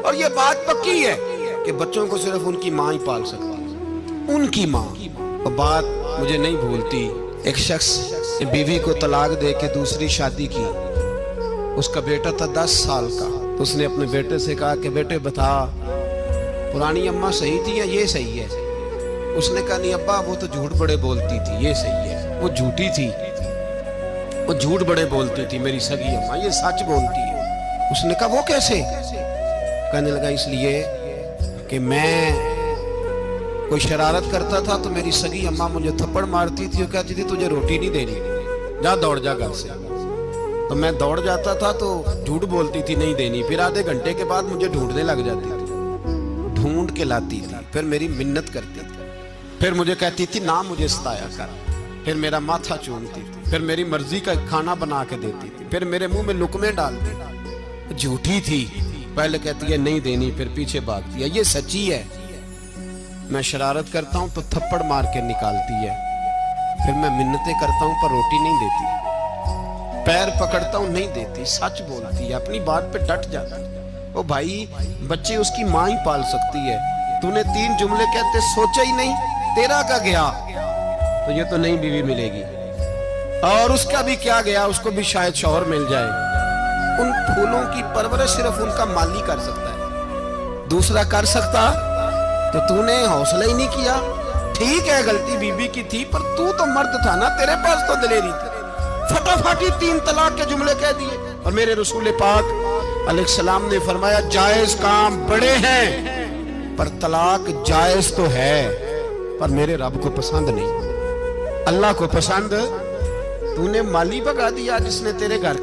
और ये बात पक्की है कि बच्चों को सिर्फ उनकी माँ ही पाल सकती है, उनकी माँ। और बात मुझे नहीं भूलती, एक शख्स ने बीवी को तलाक दे के दूसरी शादी की। उसका बेटा था 10 साल का। तो उसने अपने बेटे से कहा कि बेटे बता, पुरानी अम्मा सही थी या ये सही है? उसने कहा नहीं अब्बा, वो तो झूठ बड़े बोलती थी, ये सही है। वो झूठी थी, वो झूठ बड़े बोलती थी मेरी सगी अम्मा, ये सच बोलती है। उसने कहा वो कैसे? कहने लगा इसलिए कि मैं कोई शरारत करता था तो मेरी सगी अम्मा मुझे थप्पड़ मारती थी और कहती थी तुझे रोटी नहीं देनी, जा दौड़ जा घर से। तो मैं दौड़ जाता था तो झूठ बोलती थी नहीं देनी, फिर आधे घंटे के बाद मुझे ढूंढने लग जाती थी, ढूंढ के लाती थी, फिर मेरी मिन्नत करती थी, फिर मुझे कहती थी ना मुझे सताया कर, फिर मेरा माथा चूमती थी, फिर मेरी मर्जी का खाना बना के देती थी, फिर मेरे मुंह में लुकमे डालती। झूठी थी, पहले कहती है नहीं देनी, फिर पीछे भागती है। ये सच्ची है, मैं शरारत करता हूं तो थप्पड़ मार के निकालती है, फिर मैं मिन्नतें करता हूं पर रोटी नहीं देती, पैर पकड़ता हूं नहीं देती, सच बोलती है, अपनी बात पे डट जाती है। ओ भाई, बच्चे उसकी माँ ही पाल सकती है। तूने 3 जुमले कहते सोचा ही नहीं, तेरा का गया तो ये तो नई बीवी मिलेगी, और उसका भी क्या गया, उसको भी शायद शौहर मिल जाए। उन फूलों की परवरिश सिर्फ उनका माली कर सकता है, दूसरा कर सकता? तो तूने हौसला ही नहीं किया। ठीक है गलती बीबी की थी, पर तू तो मर्द था ना, तेरे पास तो दलेरी थी। फटाफटी 3 तलाक के जुमले कह दिए। और मेरे रसूल पाक अलैहिस्सलाम ने फरमाया जायज काम बड़े हैं, पर तलाक जायज तो है, पर मेरे रब को पसंद नहीं, अल्लाह को पसंद। तूने माली भगा दिया जिसने तेरे घर